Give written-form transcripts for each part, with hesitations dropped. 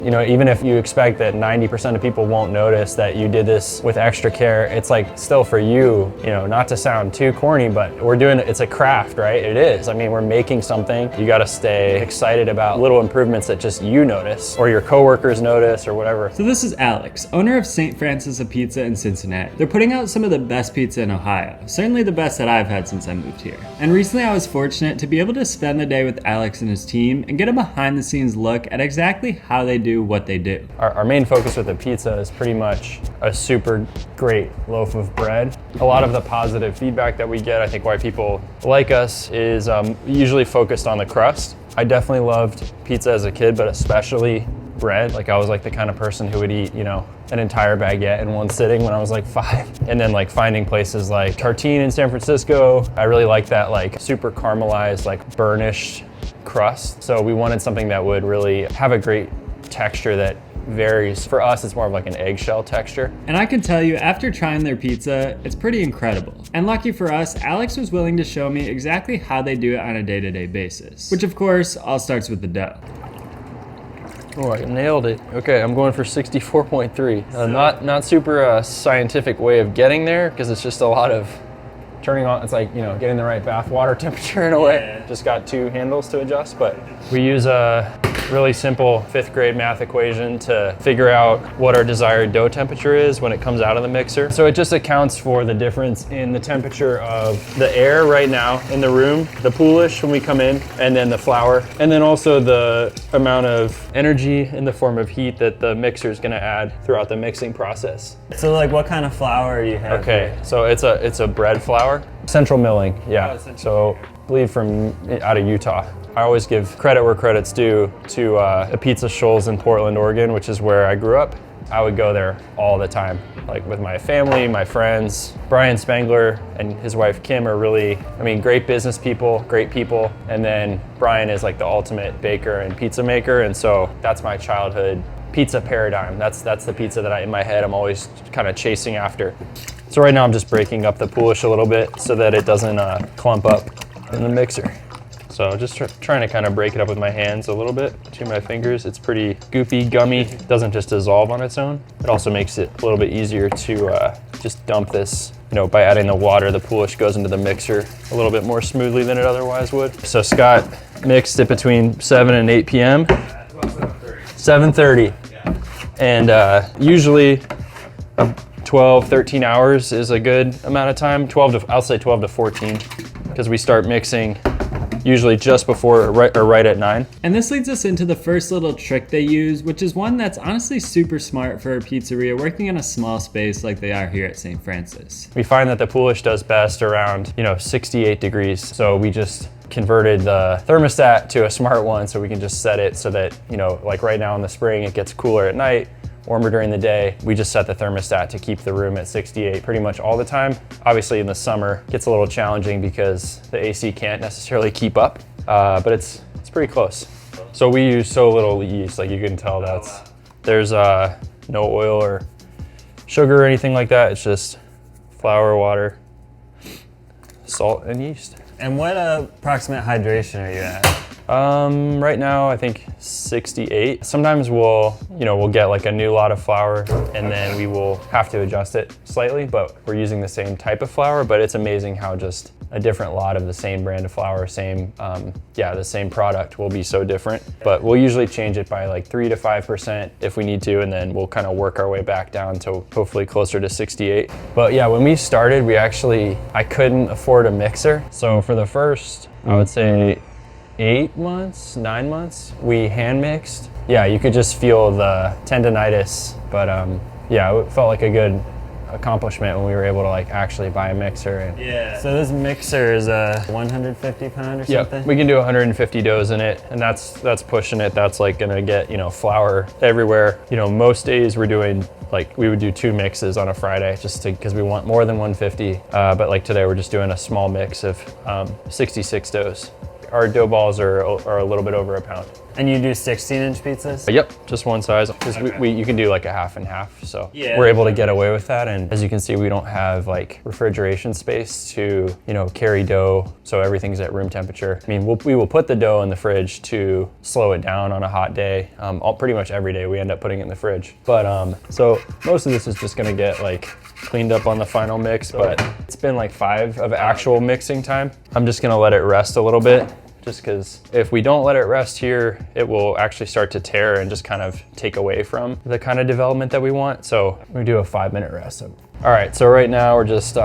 You know, even if you expect that 90% of people won't notice that you did this with extra care, it's like still for you, you know, not to sound too corny, but we're doing, it's a craft, right? It is. I mean, we're making something. You got to stay excited about little improvements that just you notice or your coworkers notice or whatever. So this is Alex, owner of St. Francis of Pizza in Cincinnati. They're putting out some of the best pizza in Ohio, certainly the best that I've had since I moved here. And recently I was fortunate to be able to spend the day with Alex and his team and get a behind the scenes look at exactly how they do what they do. Our main focus with the pizza is pretty much a super great loaf of bread. A lot of the positive feedback that we get, I think why people like us, is usually focused on the crust. I definitely loved pizza as a kid, but especially bread. Like I was like the kind of person who would eat, you know, an entire baguette in one sitting when I was like 5. And then like finding places like Tartine in San Francisco, I really like that like super caramelized, like burnished crust. So we wanted something that would really have a great texture that varies. For us, it's more of like an eggshell texture. And I can tell you, after trying their pizza, it's pretty incredible. And lucky for us, Alex was willing to show me exactly how they do it on a day-to-day basis, which of course all starts with the dough. Oh, I nailed it. Okay, I'm going for 64.3. Not super scientific way of getting there, because it's just a lot of turning on. It's like, you know, getting the right bath water temperature in a way. Yeah. Just got 2 handles to adjust, but we use a really simple 5th grade math equation to figure out what our desired dough temperature is when it comes out of the mixer. So it just accounts for the difference in the temperature of the air right now in the room, the poolish when we come in, and then the flour, and then also the amount of energy in the form of heat that the mixer is going to add throughout the mixing process. So like what kind of flour you have? Okay, so it's a bread flour. Central Milling, yeah. So I believe from out of Utah. I always give credit where credit's due to a Pizza Shoals in Portland, Oregon, which is where I grew up. I would go there all the time, like with my family, my friends. Brian Spangler and his wife Kim are really, I mean, great business people, great people. And then Brian is like the ultimate baker and pizza maker. And so that's my childhood pizza paradigm. That's the pizza that in my head, I'm always kind of chasing after. So right now I'm just breaking up the poolish a little bit so that it doesn't clump up in the mixer. So just trying to kind of break it up with my hands a little bit, between my fingers. It's pretty goopy, gummy. It doesn't just dissolve on its own. It also makes it a little bit easier to just dump this. You know, by adding the water, the poolish goes into the mixer a little bit more smoothly than it otherwise would. So Scott mixed it between 7 and 8 p.m. 7:30. And usually 12, 13 hours is a good amount of time. I'll say 12 to 14, because we start mixing usually just before or right at 9. And this leads us into the first little trick they use, which is one that's honestly super smart for a pizzeria working in a small space like they are here at St. Francis. We find that the poolish does best around, 68 degrees. So we just converted the thermostat to a smart one, so we can just set it so that, like right now in the spring, it gets cooler at night, warmer during the day. We just set the thermostat to keep the room at 68 pretty much all the time. Obviously in the summer, it gets a little challenging because the AC can't necessarily keep up, but it's pretty close. So we use so little yeast, like you can tell there's no oil or sugar or anything like that. It's just flour, water, salt, and yeast. And what approximate hydration are you at? Right now I think 68. Sometimes we'll get like a new lot of flour and then we will have to adjust it slightly, but we're using the same type of flour. But it's amazing how just a different lot of the same brand of flour, the same product will be so different. But we'll usually change it by like 3 to 5% if we need to, and then we'll kind of work our way back down to hopefully closer to 68. But yeah, when we started, I couldn't afford a mixer. So for the first, I would say 8 months, 9 months, we hand mixed. Yeah, you could just feel the tendonitis, but it felt like a good accomplishment when we were able to like actually buy a mixer. And yeah. So this mixer is a 150 pound or something? Yeah, we can do 150 doughs in it, and that's pushing it. That's like gonna get, flour everywhere. Most days we would do 2 mixes on a Friday just because we want more than 150. But like today we're just doing a small mix of 66 doughs. Our dough balls are a little bit over a pound. And you do 16-inch pizzas? Yep, just one size. Because you can do like a half and half, so Yeah. we're able to get away with that. And as you can see, we don't have like refrigeration space to, you know, carry dough, so everything's at room temperature. I mean, we will put the dough in the fridge to slow it down on a hot day. Pretty much every day we end up putting it in the fridge. But so most of this is just gonna get like cleaned up on the final mix, but it's been like 5 of actual mixing time. I'm just gonna let it rest a little bit, just because if we don't let it rest here, it will actually start to tear and just kind of take away from the kind of development that we want. So we do a 5-minute rest. All right, so right now we're just,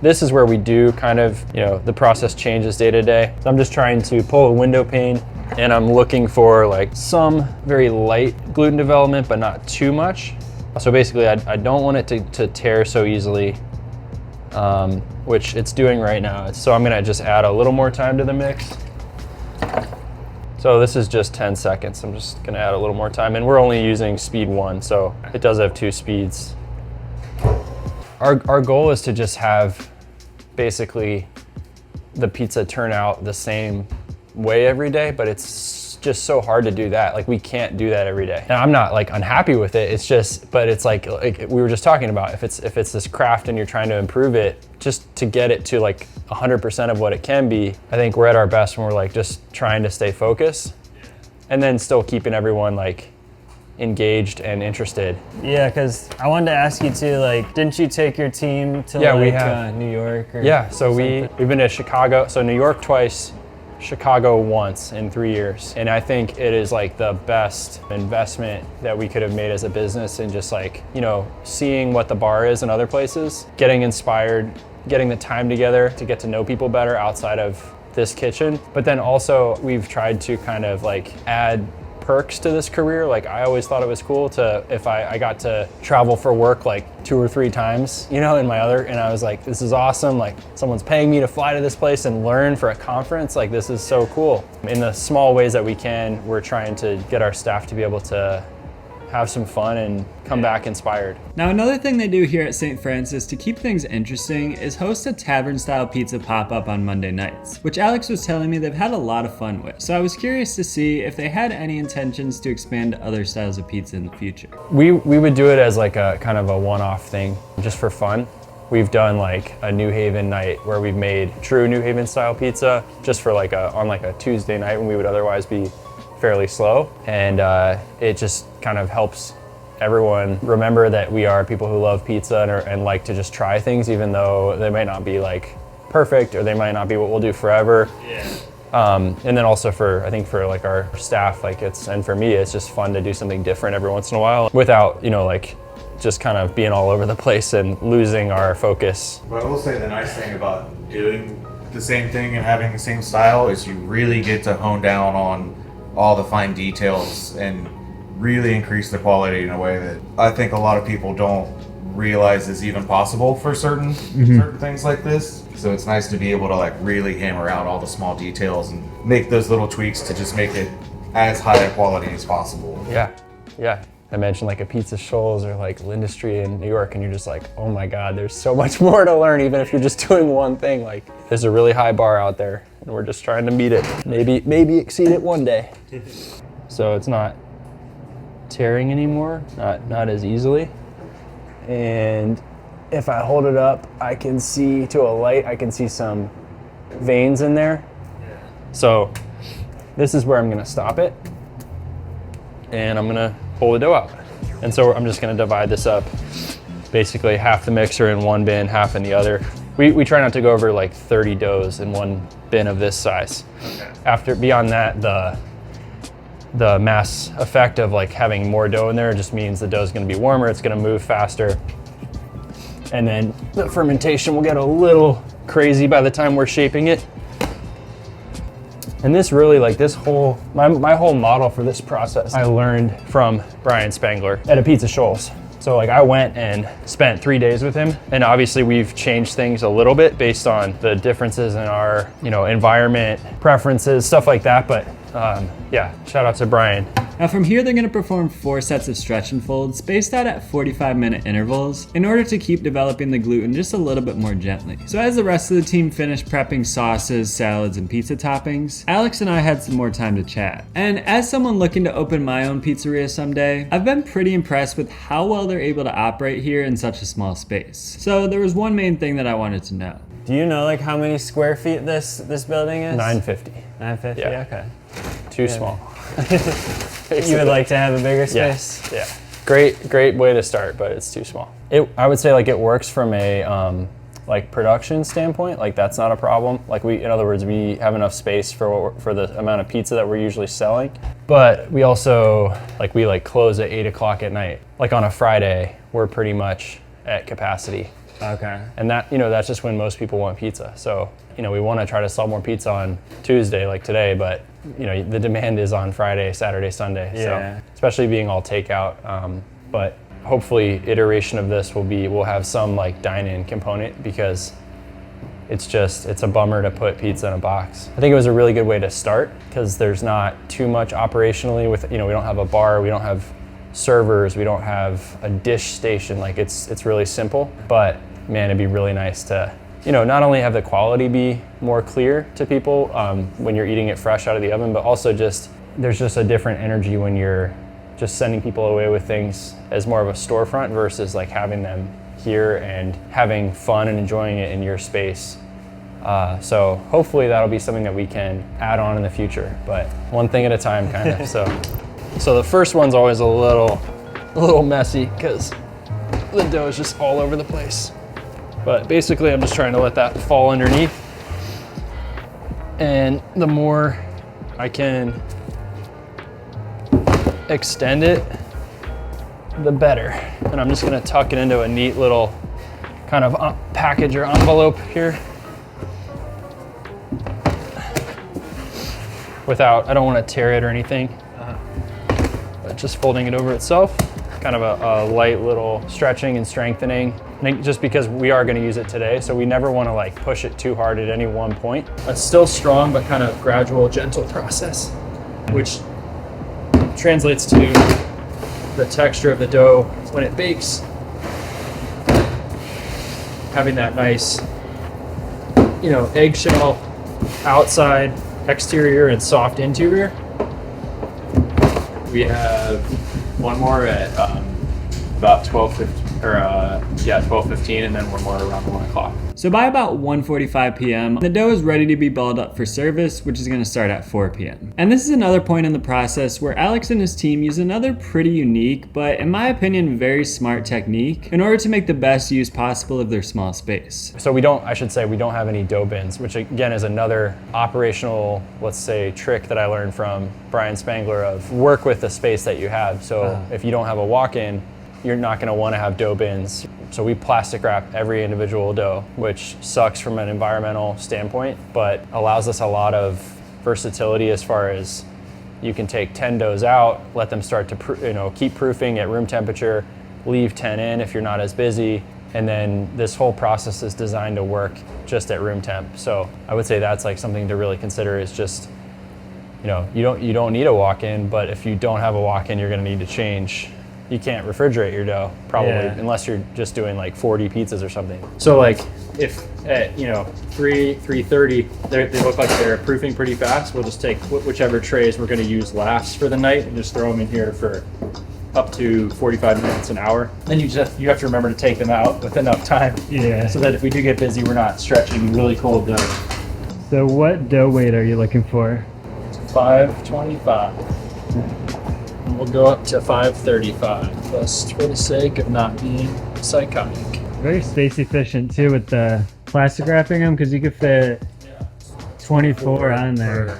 this is where we do kind of, you know, the process changes day to day. So I'm just trying to pull a window pane, and I'm looking for like some very light gluten development, but not too much. So basically I don't want it to tear so easily, which it's doing right now. So I'm gonna just add a little more time to the mix. So this is just 10 seconds. I'm just gonna add a little more time, and we're only using speed 1, so it does have 2 speeds. Our goal is to just have basically the pizza turn out the same way every day, but it's just so hard to do that. Like, we can't do that every day. And I'm not like unhappy with it. It's just, but it's like we were just talking about, if it's this craft and you're trying to improve it, just to get it to like 100% of what it can be, I think we're at our best when we're like just trying to stay focused, and then still keeping everyone like engaged and interested. Yeah, because I wanted to ask you too, like, didn't you take your team to we have. New York? Or Yeah, so we've been to Chicago, so New York twice, Chicago once in 3 years. And I think it is like the best investment that we could have made as a business, and just like, you know, seeing what the bar is in other places, getting inspired, getting the time together to get to know people better outside of this kitchen. But then also we've tried to kind of like add perks to this career. Like, I always thought it was cool to, if I got to travel for work like 2 or 3 times, you know, and I was like, this is awesome. Like, someone's paying me to fly to this place and learn for a conference. Like, this is so cool. In the small ways that we can, we're trying to get our staff to be able to have some fun and come back inspired. Now, another thing they do here at St. Francis to keep things interesting is host a tavern-style pizza pop-up on Monday nights, which Alex was telling me they've had a lot of fun with. So I was curious to see if they had any intentions to expand to other styles of pizza in the future. We would do it as like a kind of a one-off thing, just for fun. We've done like a New Haven night where we've made true New Haven style pizza just for like on like a Tuesday night when we would otherwise be fairly slow, and it just kind of helps everyone remember that we are people who love pizza and like to just try things, even though they might not be like perfect, or they might not be what we'll do forever. And then also I think for like our staff, like and for me, it's just fun to do something different every once in a while without, you know, like just kind of being all over the place and losing our focus. But I will say the nice thing about doing the same thing and having the same style is you really get to hone down on all the fine details and really increase the quality in a way that I think a lot of people don't realize is even possible for certain things like this. So it's nice to be able to like really hammer out all the small details and make those little tweaks to just make it as high a quality as possible. Yeah. I mentioned like a Pizza Shoals or like Lindustry in New York, and you're just like, oh my God, there's so much more to learn, even if you're just doing one thing. Like, there's a really high bar out there, and we're just trying to meet it. Maybe exceed it one day. So it's not tearing anymore, not as easily. And if I hold it up, I can see to a light, I can see some veins in there. So this is where I'm gonna stop it, and I'm gonna pull the dough out. And so I'm just gonna divide this up, basically half the mixer in one bin, half in the other. We try not to go over like 30 doughs in one bin of this size. Beyond that, the mass effect of like having more dough in there just means the dough is gonna be warmer, it's gonna move faster. And then the fermentation will get a little crazy by the time we're shaping it. And this really, like this whole, my whole model for this process, I learned from Brian Spangler at a Pizza Shoals. So like I went and spent 3 days with him, and obviously we've changed things a little bit based on the differences in our, you know, environment, preferences, stuff like that. But yeah, shout out to Brian. Now from here, they're gonna perform 4 sets of stretch and folds spaced out at 45-minute intervals in order to keep developing the gluten just a little bit more gently. So as the rest of the team finished prepping sauces, salads, and pizza toppings, Alex and I had some more time to chat. And as someone looking to open my own pizzeria someday, I've been pretty impressed with how well they're able to operate here in such a small space. So there was one main thing that I wanted to know. Do you know like how many square feet this building is? 950. 950. Yeah. Okay. Too small. You would like to have a bigger space? Yeah. Great way to start, but it's too small. I would say like it works from a like production standpoint. Like that's not a problem. Like in other words, we have enough space for the amount of pizza that we're usually selling. But we also we close at 8 o'clock at night. Like on a Friday, we're pretty much at capacity. Okay. And that, that's just when most people want pizza. So, we want to try to sell more pizza on Tuesday like today, but the demand is on Friday, Saturday, Sunday. Yeah. So, especially being all takeout. But hopefully iteration of this we'll have some like dine-in component, because it's a bummer to put pizza in a box. I think it was a really good way to start, because there's not too much operationally with, we don't have a bar, we don't have servers, we don't have a dish station. Like it's really simple, but man, it'd be really nice to, not only have the quality be more clear to people when you're eating it fresh out of the oven, but also there's just a different energy when you're just sending people away with things as more of a storefront versus like having them here and having fun and enjoying it in your space. So hopefully that'll be something that we can add on in the future, but one thing at a time kind of. So the first one's always a little messy because the dough is just all over the place. But basically I'm just trying to let that fall underneath. And the more I can extend it, the better. And I'm just gonna tuck it into a neat little kind of package or envelope here. I don't want to tear it or anything. But just folding it over itself, kind of a light little stretching and strengthening. I think just because we are going to use it today, so we never want to like push it too hard at any one point. It's still strong, but kind of gradual, gentle process, which translates to the texture of the dough when it bakes. Having that nice, eggshell outside exterior and soft interior. We have one more at about 12:15, and then one more around 1 o'clock. So by about 1:45 p.m., the dough is ready to be balled up for service, which is going to start at 4 p.m. And this is another point in the process where Alex and his team use another pretty unique, but in my opinion, very smart technique in order to make the best use possible of their small space. So we don't have any dough bins, which again is another operational, let's say, trick that I learned from Brian Spangler of work with the space that you have. So if you don't have a walk-in, you're not going to want to have dough bins. So we plastic wrap every individual dough, which sucks from an environmental standpoint, but allows us a lot of versatility as far as you can take 10 doughs out, let them start to keep proofing at room temperature, leave 10 in if you're not as busy, and then this whole process is designed to work just at room temp. So I would say that's like something to really consider, is just, you don't need a walk-in, but if you don't have a walk-in, you're going to need to change. You can't refrigerate your dough, probably, unless you're just doing like 40 pizzas or something. So like if at 3:30 they look like they're proofing pretty fast, we'll just take whichever trays we're going to use last for the night and just throw them in here for up to 45 minutes, an hour. Then you have to remember to take them out with enough time, so that if we do get busy, we're not stretching really cold dough. So what dough weight are you looking for? 525. And we'll go up to 535, just for the sake of not being psychotic. Very space efficient too with the plastic wrapping them, because you could fit 24 on there.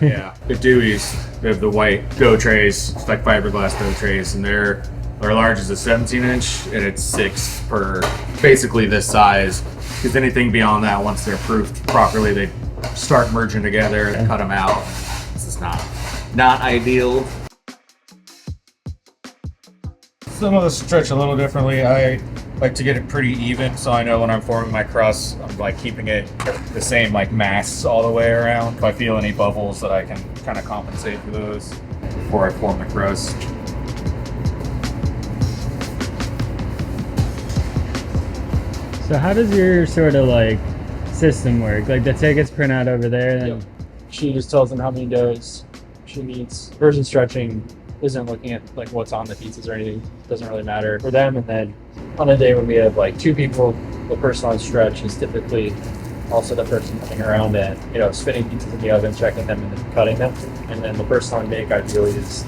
The Dewey's, they have the white dough trays, it's like fiberglass dough trays, and our large is a 17-inch, and it's 6 per, basically this size. Because anything beyond that, once they're proofed properly, they start merging together and cut them out. This is not ideal. Some of us stretch a little differently. I like to get it pretty even, so I know when I'm forming my crust, I'm like keeping it the same like mass all the way around. If I feel any bubbles, that I can kind of compensate for those. before I form the crust. So how does your sort of like system work? Like the tickets print out over there, then Yep. She just tells them how many doughs she needs. Version stretching isn't looking at like what's on the pizzas or anything. It doesn't really matter for them. And then on a day when we have like 2 people, the person on stretch is typically also the person coming around and, you know, spinning pizzas in the oven, checking them, and then cutting them. And then the person on make ideally is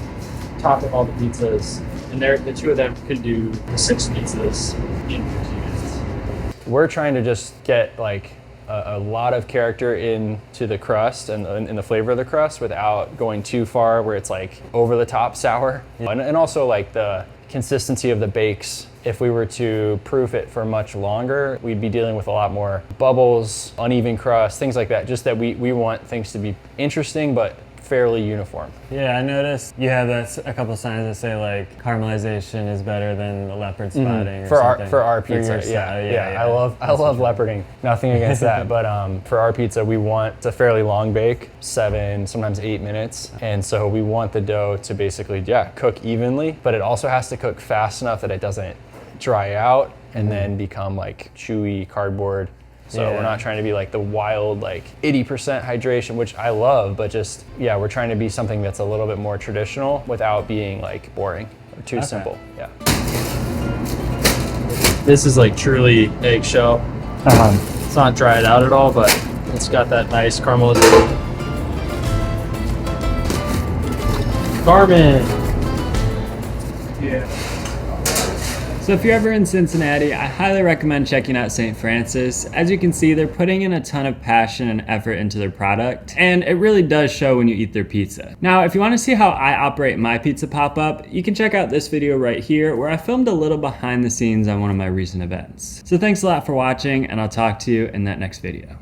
topping all the pizzas. And the 2 of them could do 6 pizzas in 15 minutes. We're trying to just get like a lot of character into the crust and in the flavor of the crust without going too far where it's like over the top sour. And also like the consistency of the bakes. If we were to proof it for much longer, we'd be dealing with a lot more bubbles, uneven crust, things like that. Just that we want things to be interesting but fairly uniform. Yeah, I noticed you have a couple signs that say like caramelization is better than the leopard spotting. Or For our your pizza, style, yeah. I love leoparding. Nothing against that, but for our pizza, we want it's a fairly long bake, 7, sometimes 8 minutes, and so we want the dough to basically cook evenly, but it also has to cook fast enough that it doesn't dry out and then become like chewy cardboard. So we're not trying to be like the wild like 80% hydration, which I love, but just, we're trying to be something that's a little bit more traditional without being like boring or too simple. Yeah. This is like truly eggshell. It's not dried out at all, but it's got that nice caramelization. Carmen! Yeah. So if you're ever in Cincinnati, I highly recommend checking out St. Francis. As you can see, they're putting in a ton of passion and effort into their product, and it really does show when you eat their pizza. Now, if you want to see how I operate my pizza pop-up, you can check out this video right here where I filmed a little behind the scenes on one of my recent events. So thanks a lot for watching, and I'll talk to you in that next video.